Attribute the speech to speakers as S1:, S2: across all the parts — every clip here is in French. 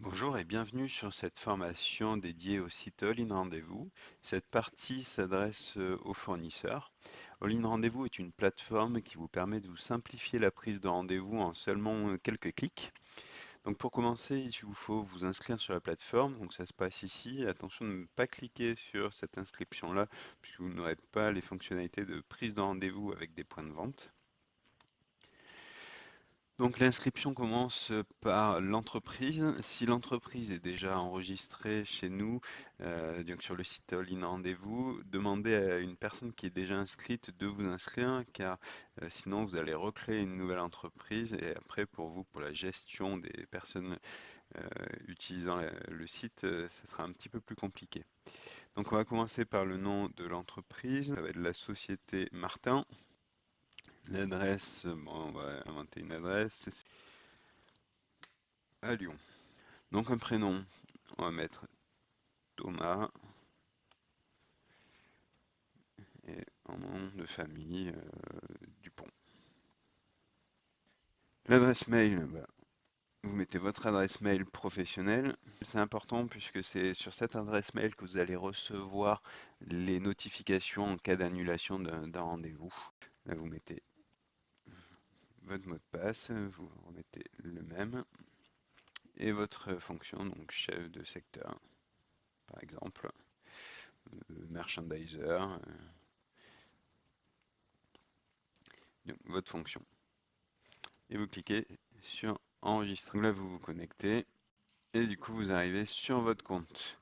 S1: Bonjour et bienvenue sur cette formation dédiée au site All in Rendez-vous. Cette partie s'adresse aux fournisseurs. All in Rendez-vous est une plateforme qui vous permet de vous simplifier la prise de rendez-vous en seulement quelques clics. Donc pour commencer, il vous faut vous inscrire sur la plateforme. Donc ça se passe ici. Attention de ne pas cliquer sur cette inscription-là puisque vous n'aurez pas les fonctionnalités de prise de rendez-vous avec des points de vente. Donc l'inscription commence par l'entreprise. Si l'entreprise est déjà enregistrée chez nous, donc sur le site All in Rendez-vous, demandez à une personne qui est déjà inscrite de vous inscrire, car sinon vous allez recréer une nouvelle entreprise et après pour vous, pour la gestion des personnes utilisant le site, ça sera un petit peu plus compliqué. Donc on va commencer par le nom de l'entreprise, ça va être la société Martin. L'adresse, bon, on va inventer une adresse à Lyon. Donc un prénom, on va mettre Thomas et un nom de famille Dupont. L'adresse mail, bah, vous mettez votre adresse mail professionnelle. C'est important puisque c'est sur cette adresse mail que vous allez recevoir les notifications en cas d'annulation d'un rendez-vous. Là, vous mettez votre mot de passe, vous remettez le même et votre fonction, donc chef de secteur, par exemple, merchandiser, donc votre fonction. Et vous cliquez sur enregistrer. Donc là, vous vous connectez et du coup, vous arrivez sur votre compte.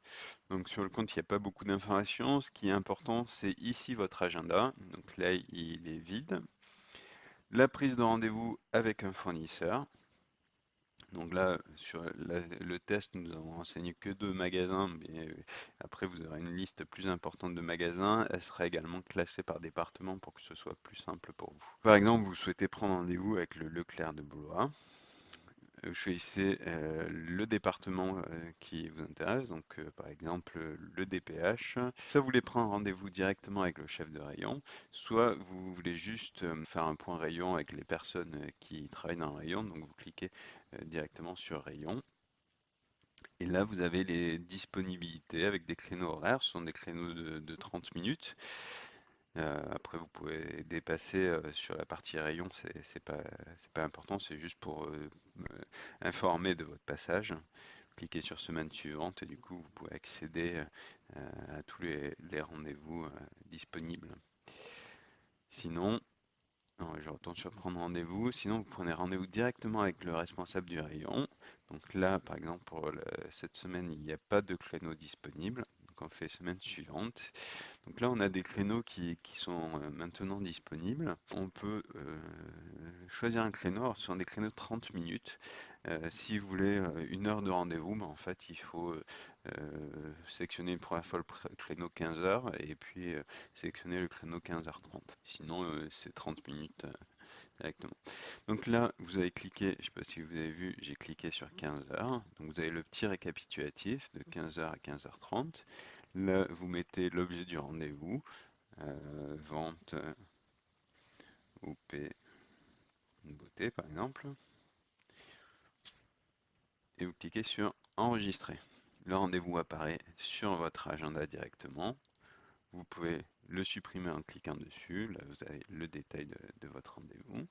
S1: Donc sur le compte, il n'y a pas beaucoup d'informations. Ce qui est important, c'est ici votre agenda. Donc là, il est vide. La prise de rendez-vous avec un fournisseur. Donc là, sur le test, nous avons renseigné que 2 magasins, mais après vous aurez une liste plus importante de magasins. Elle sera également classée par département pour que ce soit plus simple pour vous. Par exemple, vous souhaitez prendre rendez-vous avec le Leclerc de Blois. Choisissez le département qui vous intéresse, donc par exemple le DPH. Soit vous voulez prendre rendez-vous directement avec le chef de rayon, soit vous voulez juste faire un point rayon avec les personnes qui travaillent dans le rayon, donc vous cliquez directement sur rayon. Et là, vous avez les disponibilités avec des créneaux horaires, ce sont des créneaux de 30 minutes. Après, vous pouvez dépasser sur la partie rayon, c'est pas important, c'est juste pour informer de votre passage. Cliquez sur semaine suivante et du coup, vous pouvez accéder à tous les rendez-vous disponibles. Sinon, je retourne sur prendre rendez-vous. Sinon, vous prenez rendez-vous directement avec le responsable du rayon. Donc là, par exemple, pour cette semaine, il n'y a pas de créneau disponible. Donc on fait semaine suivante. Donc là, on a des créneaux qui sont maintenant disponibles. On peut choisir un créneau. Alors, ce sont des créneaux de 30 minutes. Si vous voulez 1 heure de rendez-vous, ben, en fait, il faut sélectionner une première fois le créneau 15 heures et puis sélectionner le créneau 15h30. Sinon, c'est 30 minutes directement. Donc là, vous avez cliqué, je ne sais pas si vous avez vu, j'ai cliqué sur 15 heures. Donc vous avez le petit récapitulatif de 15 heures à 15h30. Là, vous mettez l'objet du rendez-vous, vente OP beauté par exemple, et vous cliquez sur enregistrer. Le rendez-vous apparaît sur votre agenda directement. Vous pouvez le supprimer en cliquant dessus. Là, vous avez le détail de votre rendez-vous.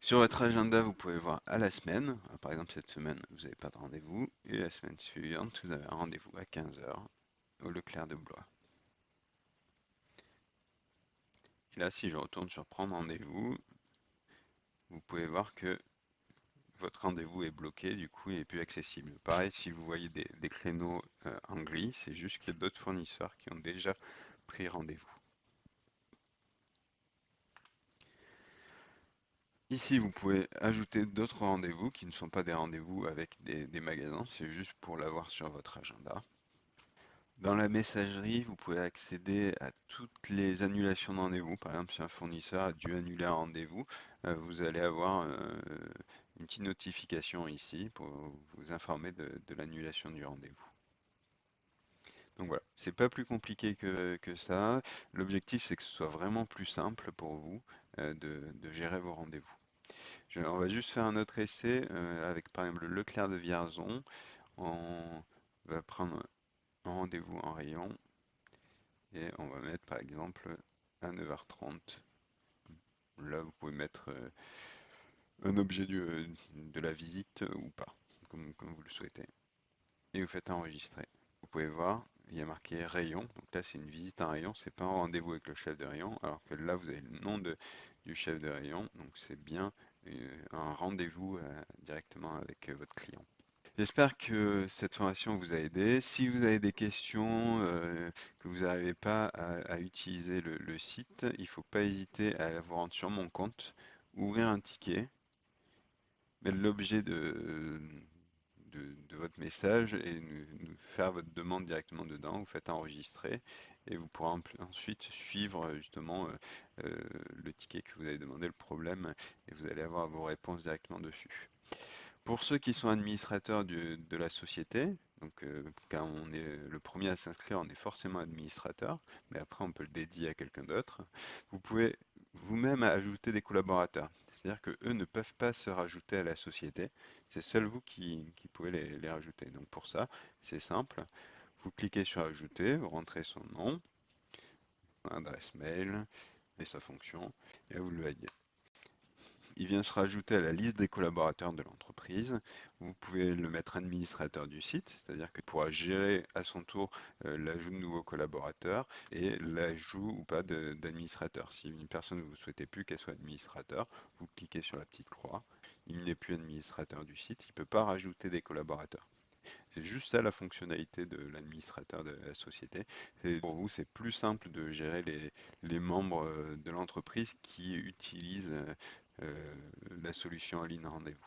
S1: Sur votre agenda, vous pouvez voir à la semaine. Par exemple, cette semaine, vous n'avez pas de rendez-vous. Et la semaine suivante, vous avez un rendez-vous à 15 heures au Leclerc de Blois. Et là, si je retourne sur prendre rendez-vous, vous pouvez voir que votre rendez-vous est bloqué, du coup, il n'est plus accessible. Pareil, si vous voyez des créneaux en gris, c'est juste qu'il y a d'autres fournisseurs qui ont déjà pris rendez-vous. Ici, vous pouvez ajouter d'autres rendez-vous qui ne sont pas des rendez-vous avec des magasins, c'est juste pour l'avoir sur votre agenda. Dans la messagerie, vous pouvez accéder à toutes les annulations de rendez-vous. Par exemple, si un fournisseur a dû annuler un rendez-vous, vous allez avoir une petite notification ici pour vous informer de l'annulation du rendez-vous. Donc voilà, c'est pas plus compliqué que ça. L'objectif, c'est que ce soit vraiment plus simple pour vous de gérer vos rendez-vous. On va juste faire un autre essai avec par exemple le Leclerc de Vierzon. On va prendre un rendez-vous en rayon et on va mettre par exemple à 9h30. Là, vous pouvez mettre un objet de la visite ou pas, comme vous le souhaitez. Et vous faites enregistrer. Vous pouvez voir, il y a marqué rayon. Donc là, c'est une visite à un rayon, c'est pas un rendez-vous avec le chef de rayon. Alors que là, vous avez le nom du chef de rayon. Donc c'est bien un rendez-vous directement avec votre client. J'espère que cette formation vous a aidé. Si vous avez des questions, que vous n'arrivez pas à utiliser le site, il ne faut pas hésiter à vous rendre sur mon compte, ouvrir un ticket, mettre l'objet de votre message et nous faire votre demande directement dedans. Vous faites enregistrer et vous pourrez ensuite suivre justement le ticket que vous avez demandé, le problème, et vous allez avoir vos réponses directement dessus. Pour ceux qui sont administrateurs de la société, donc quand on est le premier à s'inscrire, on est forcément administrateur, mais après on peut le dédier à quelqu'un d'autre. Vous pouvez vous-même ajouter des collaborateurs, c'est-à-dire que eux ne peuvent pas se rajouter à la société, c'est seul vous qui pouvez les rajouter. Donc pour ça, c'est simple, vous cliquez sur ajouter, vous rentrez son nom, adresse mail et sa fonction, et vous le validez. Il vient se rajouter à la liste des collaborateurs de l'entreprise. Vous pouvez le mettre administrateur du site, c'est-à-dire qu'il pourra gérer à son tour l'ajout de nouveaux collaborateurs et l'ajout ou pas d'administrateurs. Si une personne, vous ne souhaitez plus qu'elle soit administrateur, vous cliquez sur la petite croix. Il n'est plus administrateur du site, il ne peut pas rajouter des collaborateurs. C'est juste ça la fonctionnalité de l'administrateur de la société. Pour vous, c'est plus simple de gérer les membres de l'entreprise qui utilisent euh, la solution en ligne rendez-vous.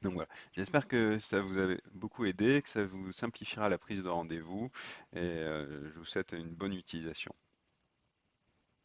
S1: Donc voilà, j'espère que ça vous a beaucoup aidé, que ça vous simplifiera la prise de rendez-vous et je vous souhaite une bonne utilisation.